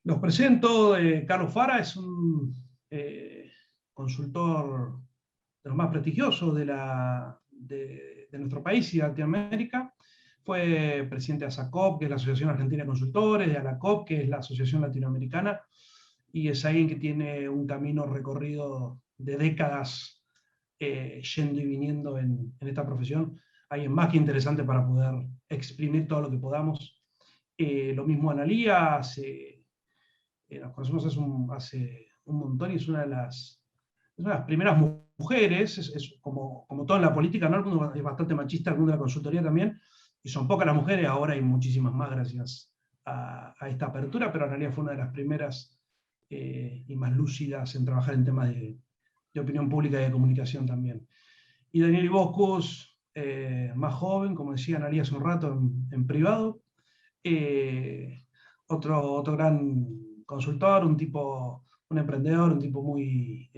Los presento, Carlos Fara es un consultor de los más prestigiosos de nuestro país y de Latinoamérica. Fue presidente de ASACOP, que es la Asociación Argentina de Consultores, de ALACOP, que es la Asociación Latinoamericana, y es alguien que tiene un camino recorrido de décadas yendo y viniendo en esta profesión. Alguien más que interesante para poder exprimir todo lo que podamos. Lo mismo Analía, nos conocemos hace un montón y es una de las primeras mujeres, es como todo en la política, ¿no? El mundo es bastante machista, el mundo de la consultoría también, y son pocas las mujeres, ahora hay muchísimas más gracias a esta apertura, pero en realidad fue una de las primeras y más lúcidas en trabajar en temas de opinión pública y de comunicación también. Y Daniel Iboscus, más joven, como decía Analia hace un rato en privado, otro gran consultor, un emprendedor, un tipo muy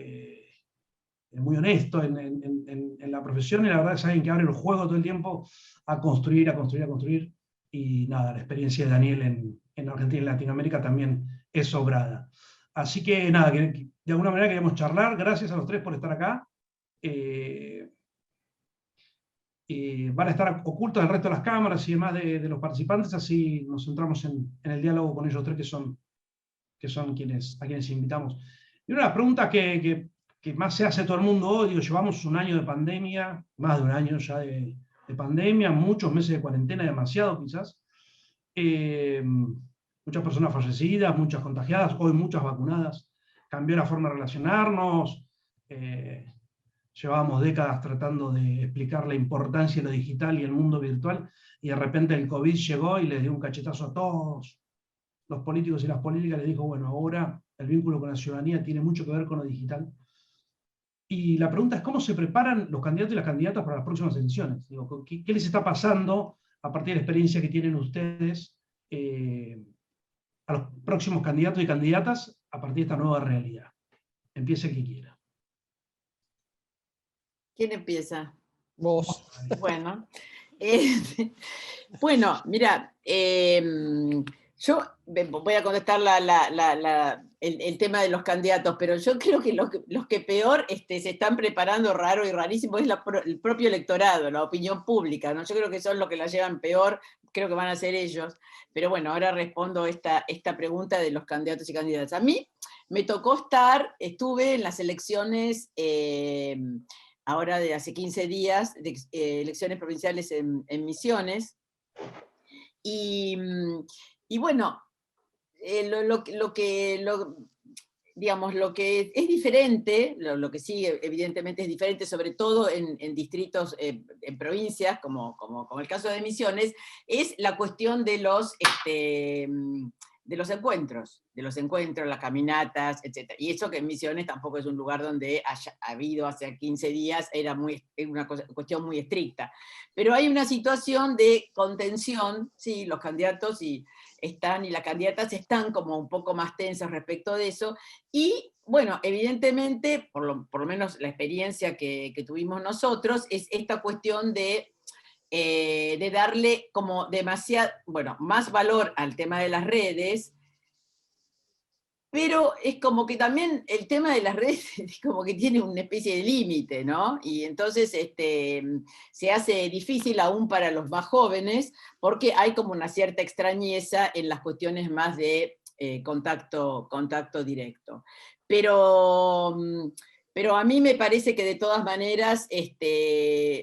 honesto en la profesión, y la verdad es alguien que abre el juego todo el tiempo a construir, y nada, la experiencia de Daniel en Argentina y Latinoamérica también es sobrada. Así que nada, que de alguna manera queríamos charlar. Gracias a los tres por estar acá. Van a estar ocultos el resto de las cámaras y demás de los participantes, así nos centramos en el diálogo con ellos tres, que son a quienes invitamos. Y una de las preguntas que más se hace todo el mundo hoy, digo, llevamos un año de pandemia, más de un año ya de pandemia, muchos meses de cuarentena, demasiado quizás, muchas personas fallecidas, muchas contagiadas, hoy muchas vacunadas, cambió la forma de relacionarnos, llevábamos décadas tratando de explicar la importancia de lo digital y el mundo virtual, y de repente el COVID llegó y les dio un cachetazo a todos los políticos y las políticas, les dijo, bueno, ahora el vínculo con la ciudadanía tiene mucho que ver con lo digital. Y la pregunta es, ¿cómo se preparan los candidatos y las candidatas para las próximas elecciones? Digo, ¿qué les está pasando a partir de la experiencia que tienen ustedes a los próximos candidatos y candidatas a partir de esta nueva realidad? Empiece quien quiera. ¿Quién empieza? Vos. Bueno, bueno, mira, yo voy a contestar el tema de los candidatos, pero yo creo que los que peor se están preparando raro y rarísimo es el propio electorado, la opinión pública, ¿no? Yo creo que son los que la llevan peor, creo que van a ser ellos. Pero bueno, ahora respondo esta pregunta de los candidatos y candidatas. A mí me tocó estuve en las elecciones ahora de hace 15 días, de elecciones provinciales en Misiones, y bueno, digamos, lo que es diferente, lo que sí evidentemente es diferente, sobre todo en distritos, en provincias, como el caso de Misiones, es la cuestión de los encuentros, las caminatas, etc. Y eso que en Misiones tampoco es un lugar donde haya habido hace 15 días, era una cuestión muy estricta. Pero hay una situación de contención, sí, los candidatos y las candidatas están como un poco más tensas respecto de eso, y bueno, evidentemente, por lo menos la experiencia que tuvimos nosotros, es esta cuestión de darle como más valor al tema de las redes, pero es como que también el tema de las redes es como que tiene una especie de límite, ¿no? Y entonces se hace difícil aún para los más jóvenes, porque hay como una cierta extrañeza en las cuestiones más de contacto directo. Pero a mí me parece que de todas maneras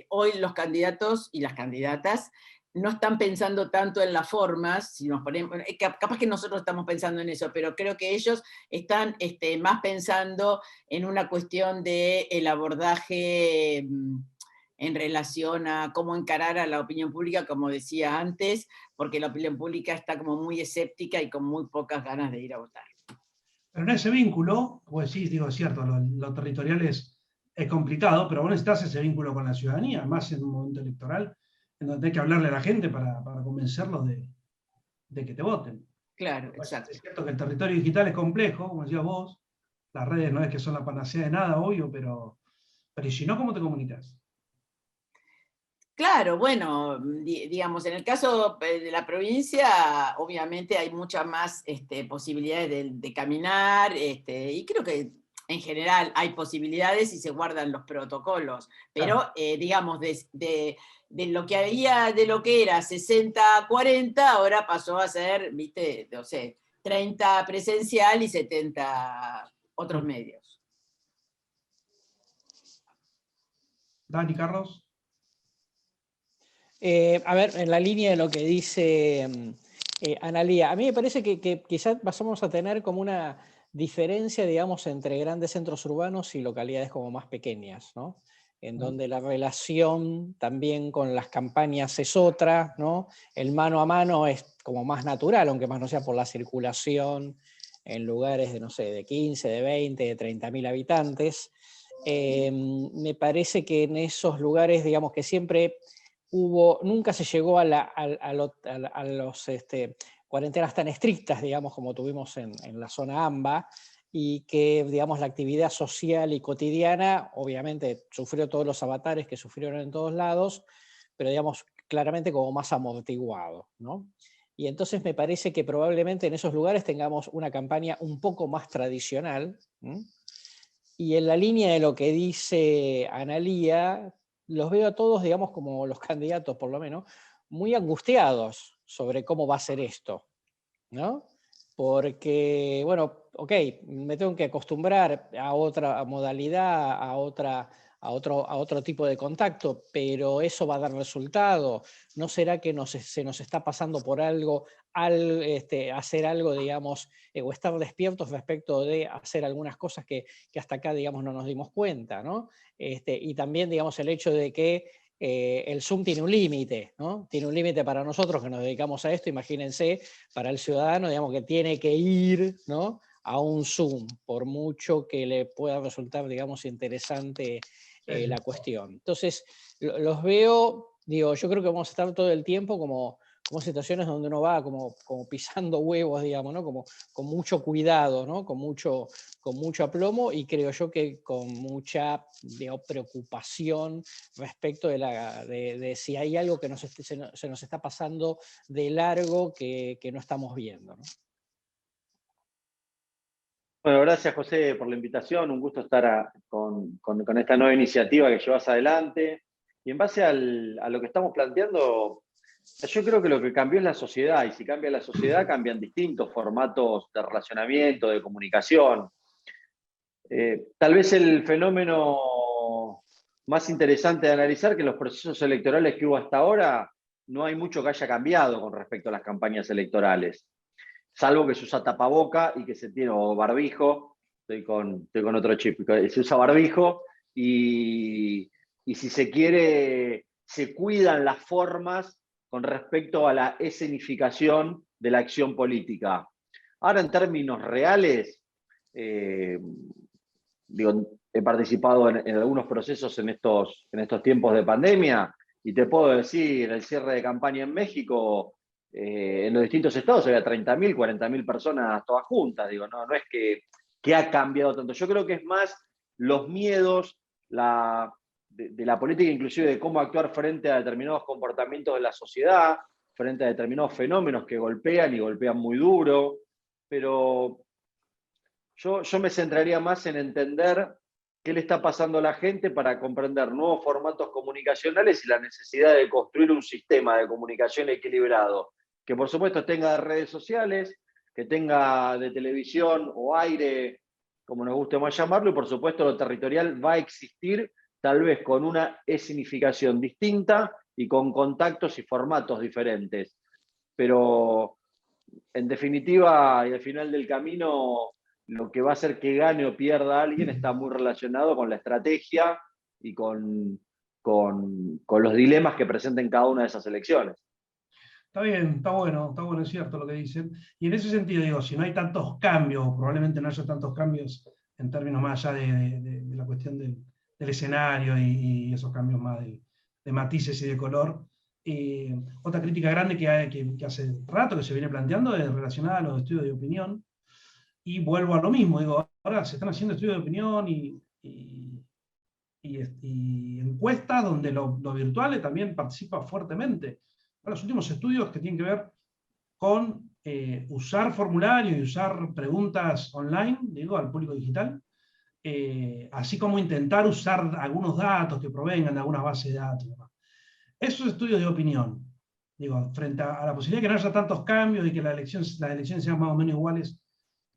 hoy los candidatos y las candidatas no están pensando tanto en las formas, si nos ponemos, capaz que nosotros estamos pensando en eso, pero creo que ellos están más pensando en una cuestión del abordaje en relación a cómo encarar a la opinión pública, como decía antes, porque la opinión pública está como muy escéptica y con muy pocas ganas de ir a votar. Pero en ese vínculo, pues sí, digo, es cierto, lo territorial es complicado, pero vos necesitas ese vínculo con la ciudadanía, más en un momento electoral, en donde hay que hablarle a la gente para convencerlos de que te voten. Claro, exacto. Es cierto que el territorio digital es complejo, como decías vos, Las redes no es que son la panacea de nada, obvio, pero ¿y si no, cómo te comunicas? Claro, bueno, digamos, en el caso de la provincia, obviamente hay muchas más posibilidades de caminar, y creo que en general hay posibilidades y se guardan los protocolos, Claro. pero digamos, de lo que había, de lo que era 60-40, ahora pasó a ser, viste, no sé, 30 presencial y 70 otros Mm. medios. Dani, Carlos. A ver, en la línea de lo que dice Analía, a mí me parece que quizás vamos a tener como una diferencia, digamos, entre grandes centros urbanos y localidades como más pequeñas, ¿no? En donde la relación también con las campañas es otra, ¿no? El mano a mano es como más natural, aunque más no sea por la circulación en lugares de, no sé, de 15, de 20, de 30.000 habitantes. Me parece que en esos lugares, digamos, que siempre nunca se llegó a los cuarentenas tan estrictas, digamos, como tuvimos en la zona AMBA, y que, digamos, la actividad social y cotidiana, obviamente, sufrió todos los avatares que sufrieron en todos lados, pero, digamos, claramente como más amortiguado, ¿no? Y entonces me parece que probablemente en esos lugares tengamos una campaña un poco más tradicional, ¿m? Y en la línea de lo que dice Analía, los veo a todos, digamos, como los candidatos por lo menos, muy angustiados sobre cómo va a ser esto, ¿no? Porque, bueno, ok, me tengo que acostumbrar a otra modalidad, a otro tipo de contacto, pero eso va a dar resultado. ¿No será que se nos está pasando por algo al hacer algo, digamos, o estar despiertos respecto de hacer algunas cosas que hasta acá, digamos, no nos dimos cuenta, ¿no? Y también, digamos, el hecho de que el Zoom tiene un límite, ¿no? Tiene un límite para nosotros que nos dedicamos a esto, imagínense, para el ciudadano, digamos, que tiene que ir, ¿no?, a un Zoom, por mucho que le pueda resultar, digamos, interesante Sí, sí. la cuestión. Entonces, los veo, digo, yo creo que vamos a estar todo el tiempo como situaciones donde uno va como pisando huevos, digamos, ¿no? Como con mucho cuidado, ¿no? Con mucho aplomo, y creo yo que con mucha, digamos, preocupación respecto de si hay algo que se nos está pasando de largo que no estamos viendo, ¿no? Bueno, gracias José por la invitación, un gusto estar con esta nueva iniciativa que llevas adelante. Y en base a lo que estamos planteando, yo creo que lo que cambió es la sociedad, y si cambia la sociedad cambian distintos formatos de relacionamiento, de comunicación. Tal vez el fenómeno más interesante de analizar, que los procesos electorales que hubo hasta ahora, no hay mucho que haya cambiado con respecto a las campañas electorales, salvo que se usa tapaboca y que se tiene, o barbijo, estoy con otro chip, se usa barbijo y si se quiere, se cuidan las formas con respecto a la escenificación de la acción política. Ahora, en términos reales, digo, he participado en algunos procesos en estos tiempos de pandemia, y te puedo decir, el cierre de campaña en México, en los distintos estados había 30.000, 40.000 personas todas juntas. Digo, no es que ha cambiado tanto. Yo creo que es más los miedos de la política, inclusive de cómo actuar frente a determinados comportamientos de la sociedad, frente a determinados fenómenos que golpean y golpean muy duro. Pero yo me centraría más en entender qué le está pasando a la gente para comprender nuevos formatos comunicacionales y la necesidad de construir un sistema de comunicación equilibrado, que por supuesto tenga de redes sociales, que tenga de televisión o aire, como nos guste más llamarlo, y por supuesto lo territorial va a existir, tal vez con una escenificación distinta y con contactos y formatos diferentes. Pero en definitiva, y al final del camino, lo que va a hacer que gane o pierda a alguien está muy relacionado con la estrategia y con los dilemas que presenten cada una de esas elecciones. Está bien, está bueno, es cierto lo que dicen. Y en ese sentido, digo, si no hay tantos cambios, probablemente no haya tantos cambios en términos más allá de la cuestión del escenario y esos cambios más de matices y de color. Otra crítica grande que hace rato que se viene planteando es relacionada a los estudios de opinión. Y vuelvo a lo mismo, digo, ahora se están haciendo estudios de opinión y encuestas donde lo virtual también participa fuertemente. Los últimos estudios que tienen que ver con usar formularios y usar preguntas online, digo, al público digital, así como intentar usar algunos datos que provengan de algunas bases de datos. Esos estudios de opinión, digo, frente a la posibilidad de que no haya tantos cambios y que las elecciones sean más o menos iguales,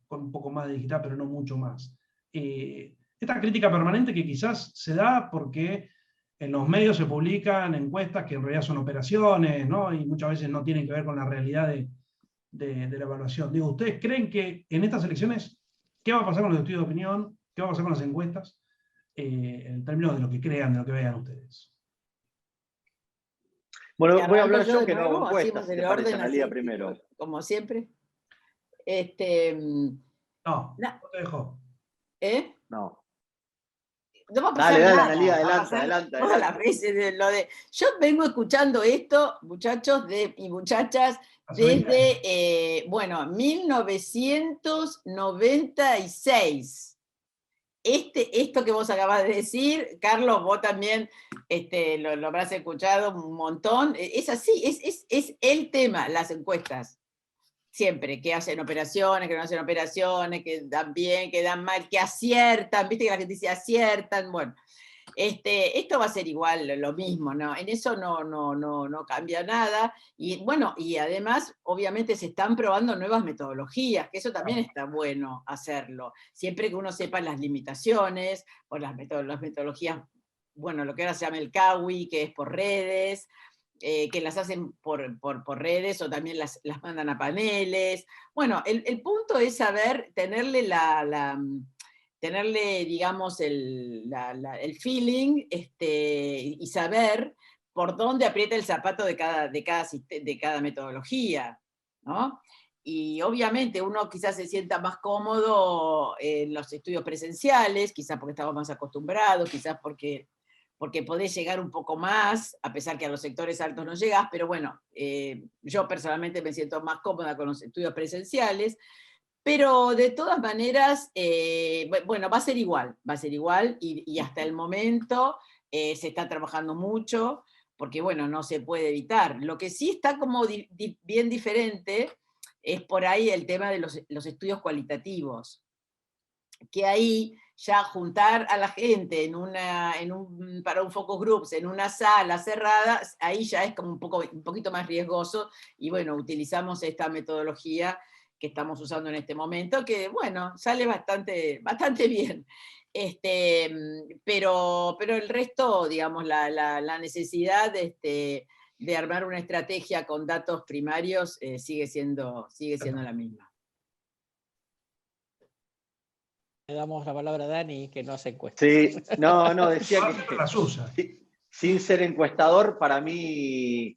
con un poco más de digital, pero no mucho más. Esta crítica permanente que quizás se da porque en los medios se publican encuestas que en realidad son operaciones, ¿no? Y muchas veces no tienen que ver con la realidad de la evaluación. Digo, ¿ustedes creen que en estas elecciones, qué va a pasar con los estudios de opinión? ¿Qué va a pasar con las encuestas? En términos de lo que crean, de lo que vean ustedes. Bueno, voy a hablar yo de que no hago nuevo, encuestas, hacemos si el te parece, orden Analía, así, primero. como siempre. No, Na- no te dejo. ¿Eh? No. No va a Dale, pasar dale, nada, Analía, va a adelante, pasar adelante, todas las adelante. veces de lo de... Yo vengo escuchando esto, muchachos y muchachas, Hace 20 años. desde, bueno, 1996. Esto que vos acabas de decir, Carlos, vos también lo habrás escuchado un montón, es así, es el tema, las encuestas. Siempre, que hacen operaciones, que no hacen operaciones, que dan bien, que dan mal, que aciertan, viste que la gente dice aciertan, bueno. Esto va a ser igual, lo mismo, ¿no? En eso no cambia nada. Y bueno, y además, obviamente se están probando nuevas metodologías, que eso también está bueno hacerlo. Siempre que uno sepa las limitaciones, o las metodologías, bueno, lo que ahora se llama el CAWI, que es por redes, que las hacen por redes o también las mandan a paneles. Bueno, el punto es saber, tenerle, digamos, el feeling y saber por dónde aprieta el zapato de cada metodología, ¿no? Y obviamente uno quizás se sienta más cómodo en los estudios presenciales, quizás porque estamos más acostumbrados, quizás porque podés llegar un poco más, a pesar que a los sectores altos no llegás, pero bueno, yo personalmente me siento más cómoda con los estudios presenciales, pero de todas maneras, bueno, va a ser igual, y hasta el momento se está trabajando mucho, porque bueno, no se puede evitar. Lo que sí está como bien diferente es por ahí el tema de los estudios cualitativos, que ahí ya juntar a la gente para un focus groups en una sala cerrada, ahí ya es como un poquito más riesgoso, y bueno, utilizamos esta metodología que estamos usando en este momento, que bueno, sale bastante bien. Pero el resto, digamos, la necesidad de armar una estrategia con datos primarios sigue siendo la misma. Le damos la palabra a Dani, que no hace encuestas. Sí, no, decía que Las usa. sin ser encuestador, para mí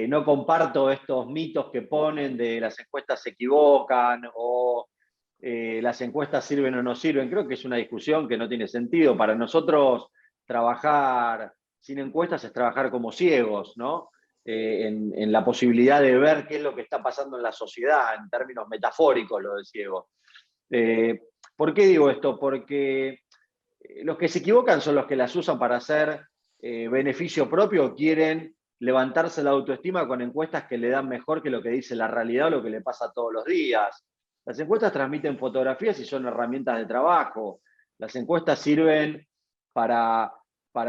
no comparto estos mitos que ponen de las encuestas se equivocan o las encuestas sirven o no sirven. Creo que es una discusión que no tiene sentido. Para nosotros, trabajar sin encuestas es trabajar como ciegos, ¿no? En la posibilidad de ver qué es lo que está pasando en la sociedad, en términos metafóricos, lo de ciego. ¿Por qué digo esto? Porque los que se equivocan son los que las usan para hacer beneficio propio o quieren levantarse la autoestima con encuestas que le dan mejor que lo que dice la realidad o lo que le pasa todos los días. Las encuestas transmiten fotografías y son herramientas de trabajo. Las encuestas sirven para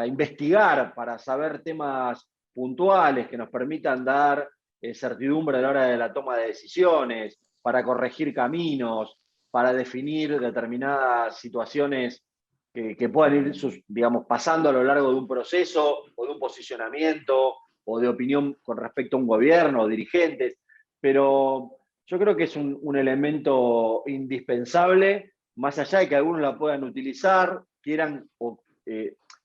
investigar, para saber temas puntuales que nos permitan dar certidumbre a la hora de la toma de decisiones, para corregir caminos, para definir determinadas situaciones que puedan ir, digamos, pasando a lo largo de un proceso o de un posicionamiento o de opinión con respecto a un gobierno o dirigentes. Pero yo creo que es un elemento indispensable, más allá de que algunos la puedan utilizar, quieran,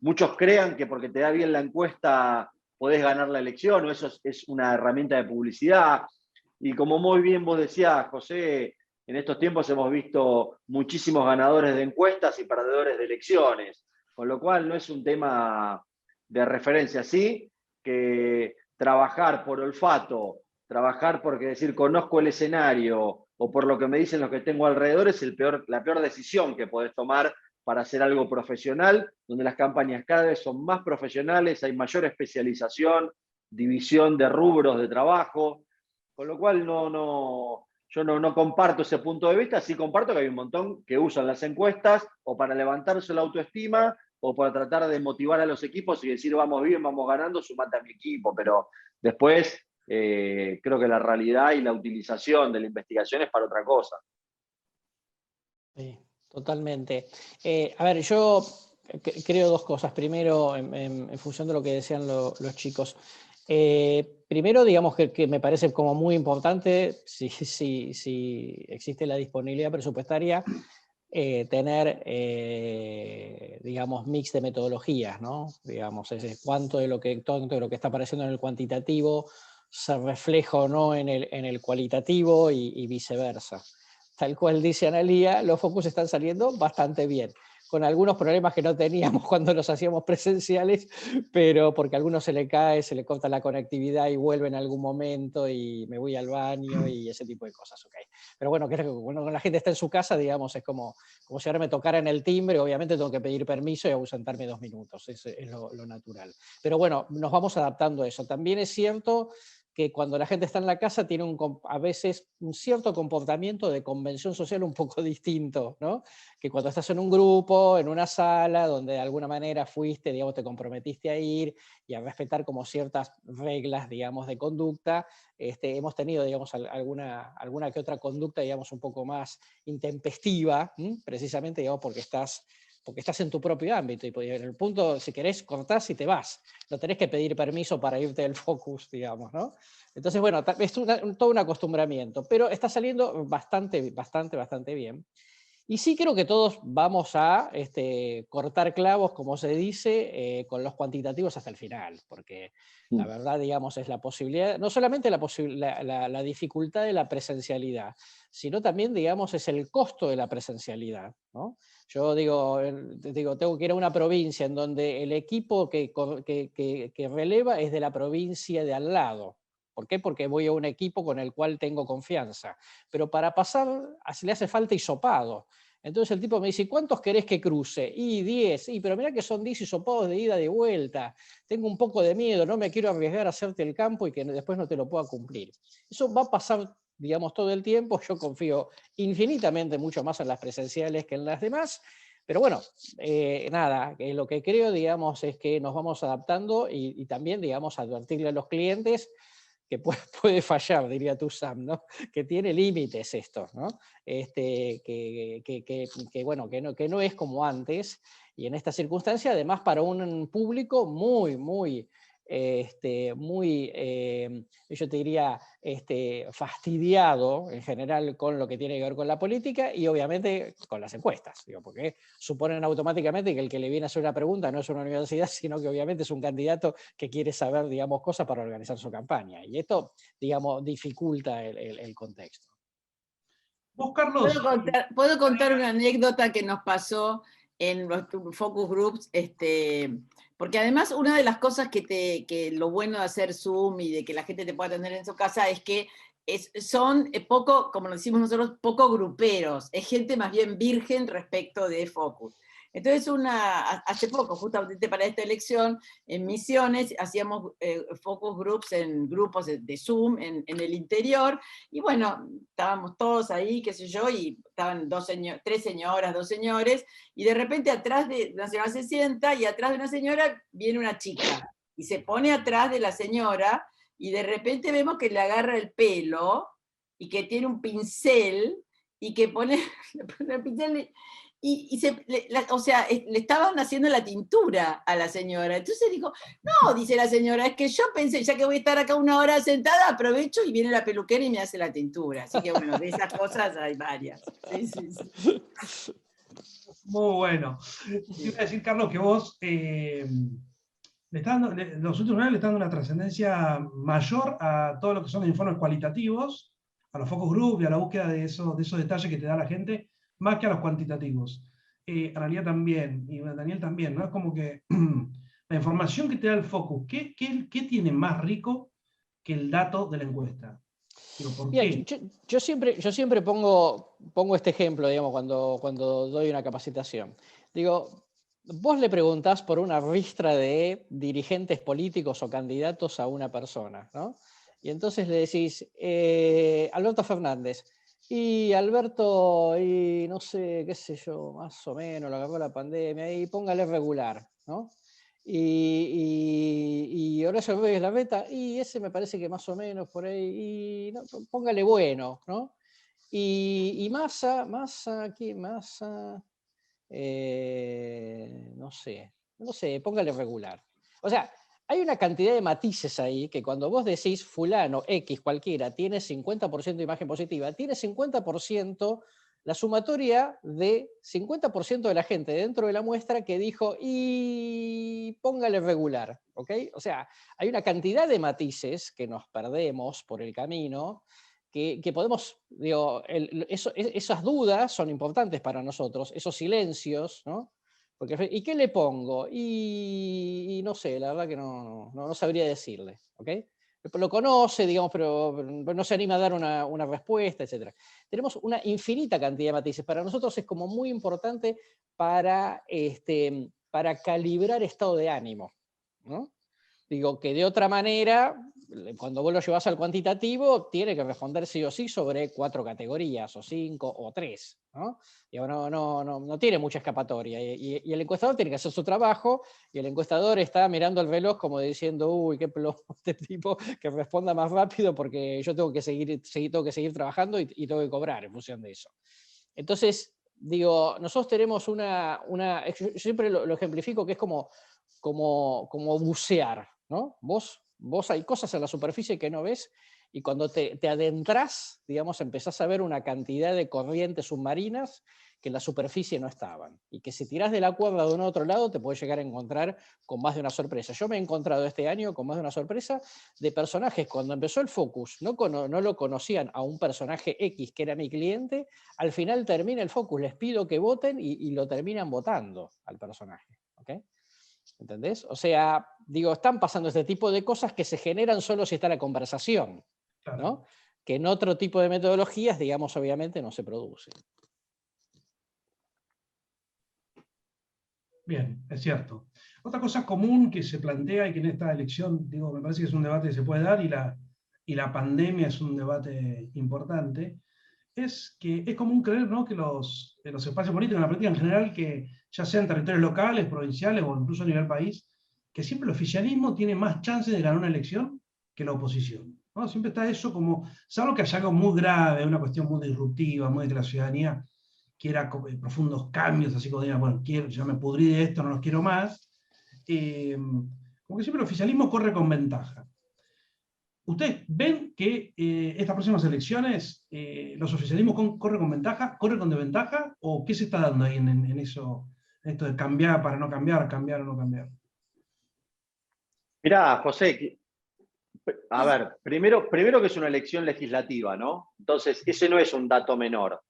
muchos crean que porque te da bien la encuesta podés ganar la elección, o eso es una herramienta de publicidad. Y como muy bien vos decías, José, en estos tiempos hemos visto muchísimos ganadores de encuestas y perdedores de elecciones, con lo cual no es un tema de referencia. Sí que trabajar por olfato, trabajar porque decir conozco el escenario o por lo que me dicen los que tengo alrededor, es la peor decisión que podés tomar para hacer algo profesional, donde las campañas cada vez son más profesionales, hay mayor especialización, división de rubros de trabajo, con lo cual yo no comparto ese punto de vista, sí comparto que hay un montón que usan las encuestas o para levantarse la autoestima o para tratar de motivar a los equipos y decir vamos bien, vamos ganando, sumate a mi equipo, pero después creo que la realidad y la utilización de la investigación es para otra cosa. Sí, totalmente. A ver, yo creo dos cosas. Primero, en función de lo que decían los chicos. Primero, digamos que me parece como muy importante, si existe la disponibilidad presupuestaria, tener, digamos, mix de metodologías, ¿no? Digamos, cuánto de lo que está apareciendo en el cuantitativo se refleja o no en el cualitativo y viceversa. Tal cual dice Analía, los focus están saliendo bastante bien, con algunos problemas que no teníamos cuando los hacíamos presenciales, pero porque a algunos se le cae, se le corta la conectividad y vuelve en algún momento y me voy al baño y ese tipo de cosas, ¿ok? Pero bueno, creo que cuando la gente está en su casa, digamos, es como si ahora me tocaran el timbre, obviamente tengo que pedir permiso y ausentarme 2 minutos, es lo natural. Pero bueno, nos vamos adaptando a eso. También es cierto que cuando la gente está en la casa tiene a veces un cierto comportamiento de convención social un poco distinto, ¿no? Que cuando estás en un grupo, en una sala, donde de alguna manera fuiste, digamos, te comprometiste a ir y a respetar como ciertas reglas, digamos, de conducta, hemos tenido, digamos, alguna que otra conducta, digamos, un poco más intempestiva, precisamente, digamos, porque estás en tu propio ámbito, y en el punto, si querés, cortás y te vas. No tenés que pedir permiso para irte del focus, digamos, ¿no? Entonces, bueno, es todo un acostumbramiento, pero está saliendo bastante bien. Y sí creo que todos vamos a cortar clavos, como se dice, con los cuantitativos hasta el final, porque la verdad, digamos, es la posibilidad, no solamente la dificultad de la presencialidad, sino también, digamos, es el costo de la presencialidad, ¿no? Yo digo, tengo que ir a una provincia en donde el equipo que releva es de la provincia de al lado. ¿Por qué? Porque voy a un equipo con el cual tengo confianza. Pero para pasar, le hace falta hisopado. Entonces el tipo me dice, ¿cuántos querés que cruce? Y 10. Pero mirá que son 10 hisopados de ida y de vuelta. Tengo un poco de miedo, no me quiero arriesgar a hacerte el campo y que después no te lo pueda cumplir. Eso va a pasar, digamos, todo el tiempo. Yo confío infinitamente mucho más en las presenciales que en las demás. Pero bueno, nada, lo que creo, digamos, es que nos vamos adaptando y también, digamos, advertirle a los clientes que puede fallar, diría tú, Sam, ¿no? Que tiene límites esto, ¿no? Bueno, que no es como antes, y en esta circunstancia, además, para un público muy, yo te diría, fastidiado en general con lo que tiene que ver con la política y obviamente con las encuestas, digo, porque suponen automáticamente que el que le viene a hacer una pregunta no es una universidad, sino que obviamente es un candidato que quiere saber, digamos, cosas para organizar su campaña. Y esto, digamos, dificulta el contexto. Vos, Carlos. ¿Puedo contar una anécdota que nos pasó en los focus groups? Porque además una de las cosas que lo bueno de hacer Zoom y de que la gente te pueda atender en su casa es que son poco, como lo decimos nosotros, poco gruperos. Es gente más bien virgen respecto de focus. Entonces, hace poco, justamente para esta elección, en Misiones, hacíamos focus groups en grupos de Zoom en el interior, y bueno, estábamos todos ahí, qué sé yo, y estaban 3 señoras, 2 señores, y de repente atrás de una señora se sienta, y atrás de una señora viene una chica, y se pone atrás de la señora, y de repente vemos que le agarra el pelo, y que tiene un pincel, y que pone el pincel... o sea, le estaban haciendo la tintura a la señora. Entonces dijo, no, dice la señora, es que yo pensé, ya que voy a estar acá 1 hora sentada, aprovecho y viene la peluquera y me hace la tintura. Así que bueno, de esas cosas hay varias. Sí. Muy bueno. Te iba a decir, Carlos, que vos los últimos años le están dando una trascendencia mayor a todo lo que son los informes cualitativos, a los focus group y a la búsqueda de esos detalles que te da la gente, más que a los cuantitativos. Analía también, y Daniel también, ¿no? Es como que la información que te da el focus, ¿qué tiene más rico que el dato de la encuesta? Digo, ¿por Mira, qué? yo siempre pongo este ejemplo, digamos, cuando doy una capacitación. Digo, vos le preguntás por una ristra de dirigentes políticos o candidatos a una persona, ¿no? Y entonces le decís, Alberto Fernández, y Alberto, y no sé, qué sé yo, más o menos, lo agarró la pandemia, y póngale regular, ¿no? Y Horacio Rodríguez Larreta, y ese me parece que más o menos por ahí, y no, póngale bueno, ¿no? Y Massa, no sé, póngale regular. O sea, hay una cantidad de matices ahí que cuando vos decís fulano, X, cualquiera, tiene 50% de imagen positiva, tiene 50% la sumatoria de 50% de la gente dentro de la muestra que dijo y póngale regular, ¿ok? O sea, hay una cantidad de matices que nos perdemos por el camino que podemos, digo, esas dudas son importantes para nosotros, esos silencios, ¿no? Porque, ¿y qué le pongo? Y no sé, la verdad que no sabría decirle, ¿ok? Lo conoce, digamos, pero no se anima a dar una respuesta, etc. Tenemos una infinita cantidad de matices. Para nosotros es como muy importante para calibrar estado de ánimo, ¿no? Digo, que de otra manera, cuando vos lo llevas al cuantitativo, tiene que responder sí o sí sobre 4 categorías, o 5, o 3, ¿no? Digo, no tiene mucha escapatoria. Y el encuestador tiene que hacer su trabajo, y el encuestador está mirando el reloj como diciendo, uy, qué plomo este tipo, que responda más rápido porque yo tengo que seguir trabajando y tengo que cobrar en función de eso. Entonces, digo, nosotros tenemos yo siempre lo ejemplifico que es como bucear, ¿no? Vos hay cosas en la superficie que no ves y cuando te adentrás, digamos, empezás a ver una cantidad de corrientes submarinas que en la superficie no estaban. Y que si tirás de la cuerda de un otro lado te puedes llegar a encontrar con más de una sorpresa. Yo me he encontrado este año con más de una sorpresa de personajes. Cuando empezó el Focus, no lo conocían a un personaje X que era mi cliente, al final termina el Focus, les pido que voten y lo terminan votando al personaje. ¿Okay? ¿Entendés? O sea, digo, están pasando este tipo de cosas que se generan solo si está la conversación, Claro. ¿no? Que en otro tipo de metodologías, digamos, obviamente no se produce. Bien, es cierto. Otra cosa común que se plantea y que en esta elección, digo, me parece que es un debate que se puede dar y la pandemia es un debate importante, es que es común creer, ¿no?, que los espacios políticos en la política en general, que ya sean territorios locales, provinciales o incluso a nivel país, que siempre el oficialismo tiene más chances de ganar una elección que la oposición, ¿no? Siempre está eso como, salvo que haya algo muy grave, una cuestión muy disruptiva, muy de que la ciudadanía quiera profundos cambios, así como diga, bueno, ya me pudrí de esto, no los quiero más. Como que siempre el oficialismo corre con ventaja. ¿Ustedes ven que estas próximas elecciones los oficialismos corren con ventaja, corren con desventaja? ¿O qué se está dando ahí en eso, en esto de cambiar para no cambiar, cambiar o no cambiar? Mirá, José, a ver, primero que es una elección legislativa, ¿no? Entonces, ese no es un dato menor.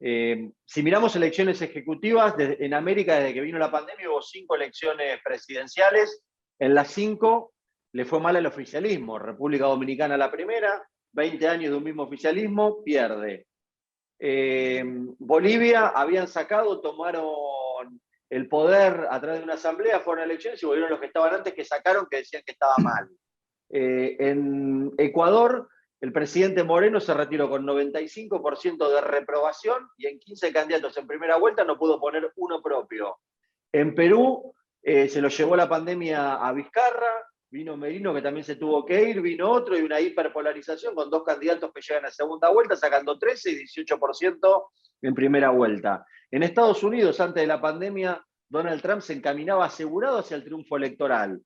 Si miramos elecciones ejecutivas, en América desde que vino la pandemia hubo 5 elecciones presidenciales, en las 5 le fue mal al oficialismo. República Dominicana la primera, 20 años de un mismo oficialismo, pierde. Bolivia habían tomaron el poder a través de una asamblea, fueron a elecciones y volvieron los que estaban antes que sacaron que decían que estaba mal. En Ecuador, el presidente Moreno se retiró con 95% de reprobación y en 15 candidatos en primera vuelta no pudo poner uno propio. En Perú se lo llevó la pandemia a Vizcarra, vino Merino que también se tuvo que ir, vino otro y una hiperpolarización con 2 candidatos que llegan a segunda vuelta sacando 13 y 18% en primera vuelta. En Estados Unidos, antes de la pandemia, Donald Trump se encaminaba asegurado hacia el triunfo electoral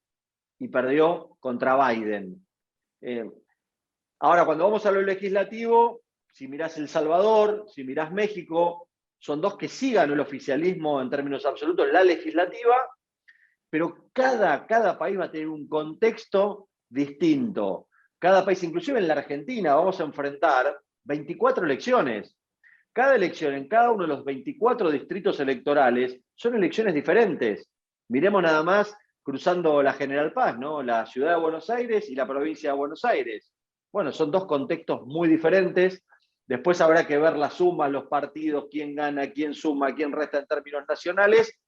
y perdió contra Biden. Ahora, cuando vamos a lo legislativo, si mirás El Salvador, si mirás México, son 2 que sí ganó el oficialismo en términos absolutos, la legislativa, pero cada país va a tener un contexto distinto. Cada país, inclusive en la Argentina, vamos a enfrentar 24 elecciones. Cada elección en cada uno de los 24 distritos electorales son elecciones diferentes. Miremos nada más cruzando la General Paz, ¿no? La ciudad de Buenos Aires y la provincia de Buenos Aires. Bueno, son dos contextos muy diferentes. Después habrá que ver la suma, los partidos, quién gana, quién suma, quién resta en términos nacionales,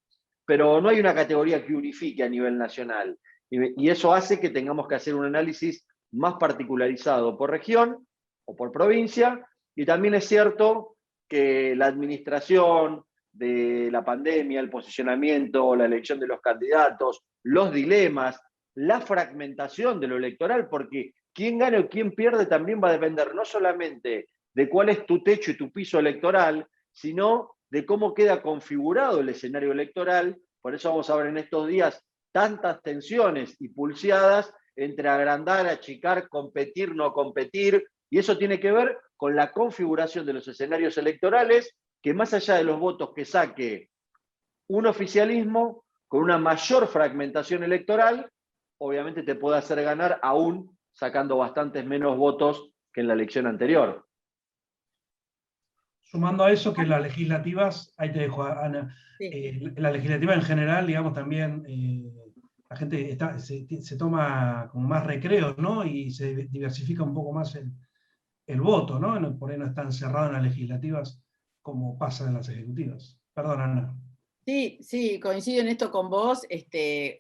pero no hay una categoría que unifique a nivel nacional. Y eso hace que tengamos que hacer un análisis más particularizado por región o por provincia, y también es cierto que la administración de la pandemia, el posicionamiento, la elección de los candidatos, los dilemas, la fragmentación de lo electoral, porque quién gana o quién pierde también va a depender no solamente de cuál es tu techo y tu piso electoral, sino de cómo queda configurado el escenario electoral. Por eso vamos a ver en estos días tantas tensiones y pulseadas entre agrandar, achicar, competir, no competir, y eso tiene que ver con la configuración de los escenarios electorales, que más allá de los votos que saque un oficialismo con una mayor fragmentación electoral, obviamente te puede hacer ganar aún sacando bastantes menos votos que en la elección anterior. Sumando a eso que las legislativas, ahí te dejo, Ana, Sí. la legislativa en general, digamos, también la gente se toma como más recreo, ¿no? Y se diversifica un poco más el voto, ¿no? Por ahí no es tan cerrado en las legislativas como pasa en las ejecutivas. Perdón, Ana. Sí, sí, coincido en esto con vos.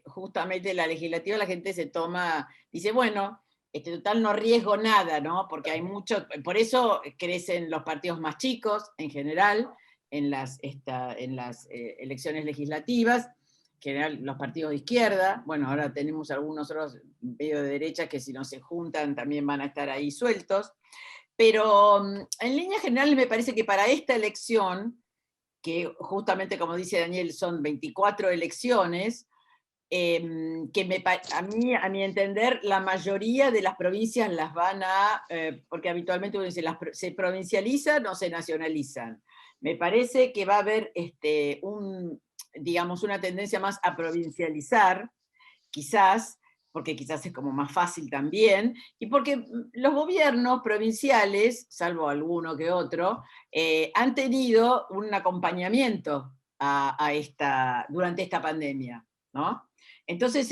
Justamente la legislativa la gente se toma, dice, bueno, total no riesgo nada, ¿no? Porque hay mucho, por eso crecen los partidos más chicos en general en las elecciones legislativas, en general los partidos de izquierda. Bueno, ahora tenemos algunos otros medio de derecha que si no se juntan también van a estar ahí sueltos. Pero en línea general me parece que para esta elección, que justamente como dice Daniel son 24 elecciones, que a mi entender, la mayoría de las provincias las van a, porque habitualmente uno dice, se provincializan o se nacionalizan. Me parece que va a haber digamos, una tendencia más a provincializar, quizás, porque quizás es como más fácil también, y porque los gobiernos provinciales, salvo alguno que otro, han tenido un acompañamiento durante esta pandemia, ¿no? Entonces,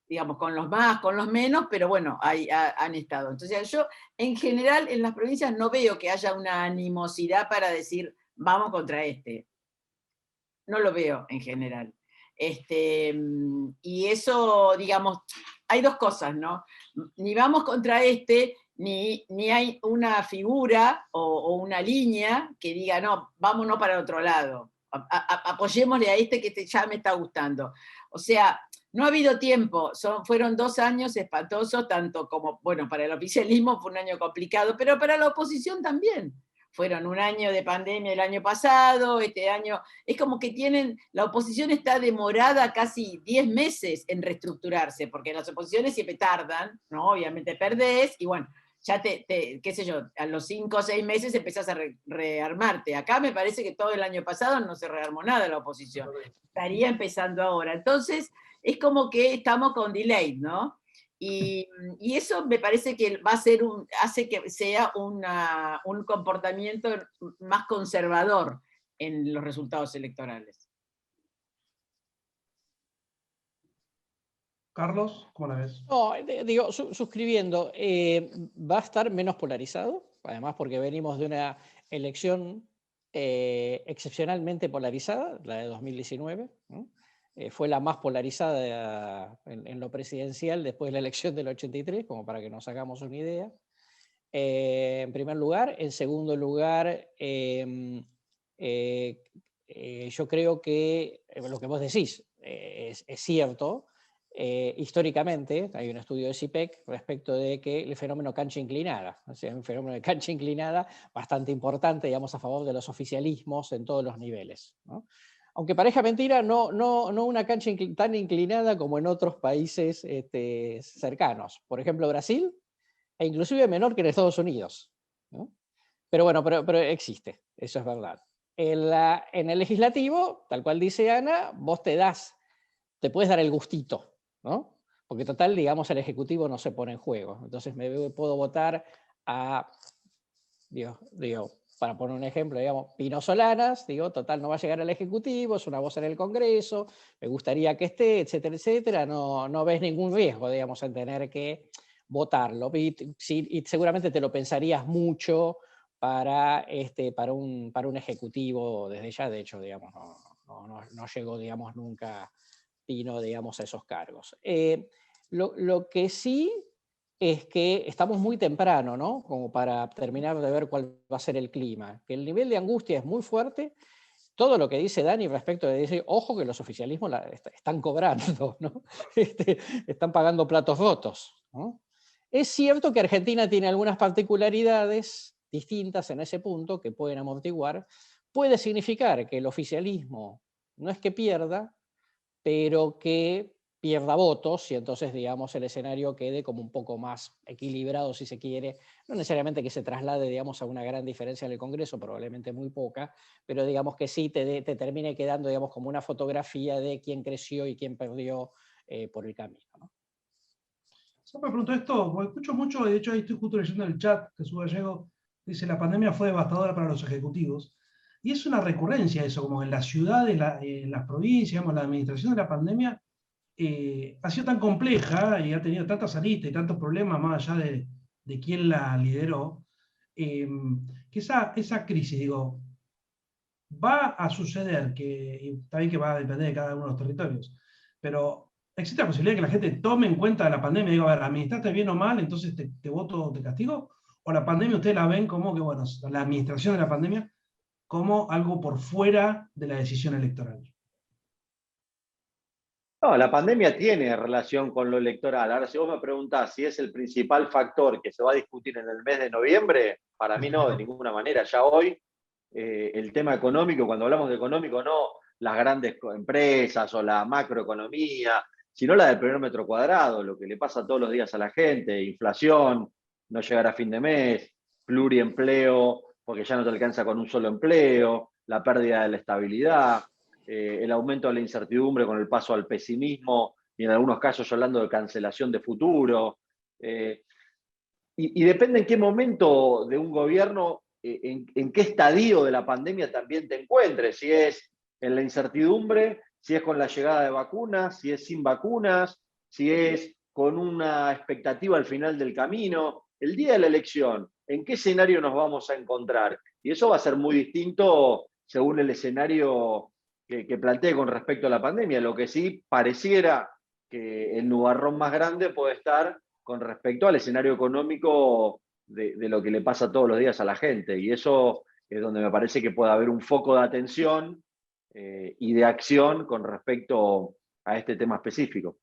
digamos, con los más, con los menos, pero bueno, han estado. Entonces yo, en general, en las provincias no veo que haya una animosidad para decir, vamos contra este. No lo veo en general. Y eso, digamos, hay dos cosas, ¿no? Ni vamos contra ni hay una figura o una línea que diga, no, vámonos para otro lado. Apoyémosle a que ya me está gustando. O sea, no ha habido tiempo, fueron 2 años espantosos, tanto como, bueno, para el oficialismo fue un año complicado, pero para la oposición también. Fueron un año de pandemia el año pasado, este año, es como que la oposición está demorada casi 10 meses en reestructurarse, porque las oposiciones siempre tardan, ¿no? Obviamente perdés, y bueno, ya qué sé yo, a los 5 o 6 meses empezás a rearmarte. Acá me parece que todo el año pasado no se rearmó nada la oposición, estaría empezando ahora. Entonces, es como que estamos con delay, ¿no? Y eso me parece que hace que sea un comportamiento más conservador en los resultados electorales. Carlos, ¿cómo la ves? No, digo, suscribiendo, va a estar menos polarizado, además porque venimos de una elección excepcionalmente polarizada, la de 2019, ¿no? Fue la más polarizada en lo presidencial después de la elección del 83, como para que nos hagamos una idea. En primer lugar. En segundo lugar, yo creo que lo que vos decís es cierto. Históricamente, hay un estudio de CIPEC respecto de que el fenómeno cancha inclinada, o sea, un fenómeno de cancha inclinada bastante importante, digamos, a favor de los oficialismos en todos los niveles, ¿no? Aunque parezca mentira, no una cancha tan inclinada como en otros países cercanos. Por ejemplo, Brasil, e inclusive menor que en Estados Unidos, ¿no? Pero bueno, pero existe, eso es verdad. En el legislativo, tal cual dice Ana, vos te puedes dar el gustito, ¿no? Porque total, digamos, el Ejecutivo no se pone en juego. Entonces puedo votar a, digo, para poner un ejemplo, digamos, Pino Solanas, digo, total, no va a llegar al Ejecutivo, es una voz en el Congreso, me gustaría que esté, etcétera, etcétera. No ves ningún riesgo, digamos, en tener que votarlo. Y seguramente te lo pensarías mucho para un ejecutivo desde ya. De hecho, digamos, no llegó, digamos, nunca Pino, digamos, a esos cargos. Lo que sí es que estamos muy temprano, ¿no? Como para terminar de ver cuál va a ser el clima. Que el nivel de angustia es muy fuerte. Todo lo que dice Dani respecto de decir, ojo que los oficialismos están cobrando, ¿no? Están pagando platos rotos, ¿no? Es cierto que Argentina tiene algunas particularidades distintas en ese punto que pueden amortiguar. Puede significar que el oficialismo no es que pierda, pero que pierda votos y entonces, digamos, el escenario quede como un poco más equilibrado, si se quiere. No necesariamente que se traslade, digamos, a una gran diferencia en el Congreso, probablemente muy poca, pero digamos que sí te termine quedando, digamos, como una fotografía de quién creció y quién perdió por el camino, ¿no? Yo me pregunto esto, porque escucho mucho, de hecho ahí estoy justo leyendo en el chat, Jesús Gallego dice, la pandemia fue devastadora para los ejecutivos. Y es una recurrencia eso, como en la ciudad, en las provincias, digamos, la administración de la pandemia ha sido tan compleja y ha tenido tantas aristas y tantos problemas más allá de quién la lideró, que esa crisis, digo, va a suceder, y está bien que va a depender de cada uno de los territorios, pero existe la posibilidad de que la gente tome en cuenta la pandemia y diga, a ver, administraste bien o mal, entonces te voto, te castigo, o la pandemia ustedes la ven como que, bueno, la administración de la pandemia como algo por fuera de la decisión electoral. No, la pandemia tiene relación con lo electoral. Ahora, si vos me preguntás si es el principal factor que se va a discutir en el mes de noviembre, para mí no, de ninguna manera. Ya hoy, el tema económico, cuando hablamos de económico, no las grandes empresas o la macroeconomía, sino la del primer metro cuadrado, lo que le pasa todos los días a la gente, inflación, no llegar a fin de mes, pluriempleo, porque ya no te alcanza con un solo empleo, la pérdida de la estabilidad. El aumento de la incertidumbre con el paso al pesimismo y en algunos casos hablando de cancelación de futuro. Y depende en qué momento de un gobierno, en qué estadio de la pandemia también te encuentres, si es en la incertidumbre, si es con la llegada de vacunas, si es sin vacunas, si es con una expectativa al final del camino. El día de la elección, ¿en qué escenario nos vamos a encontrar? Y eso va a ser muy distinto según el escenario que plantee con respecto a la pandemia. Lo que sí pareciera que el nubarrón más grande puede estar con respecto al escenario económico de lo que le pasa todos los días a la gente. Y eso es donde me parece que puede haber un foco de atención y de acción con respecto a este tema específico.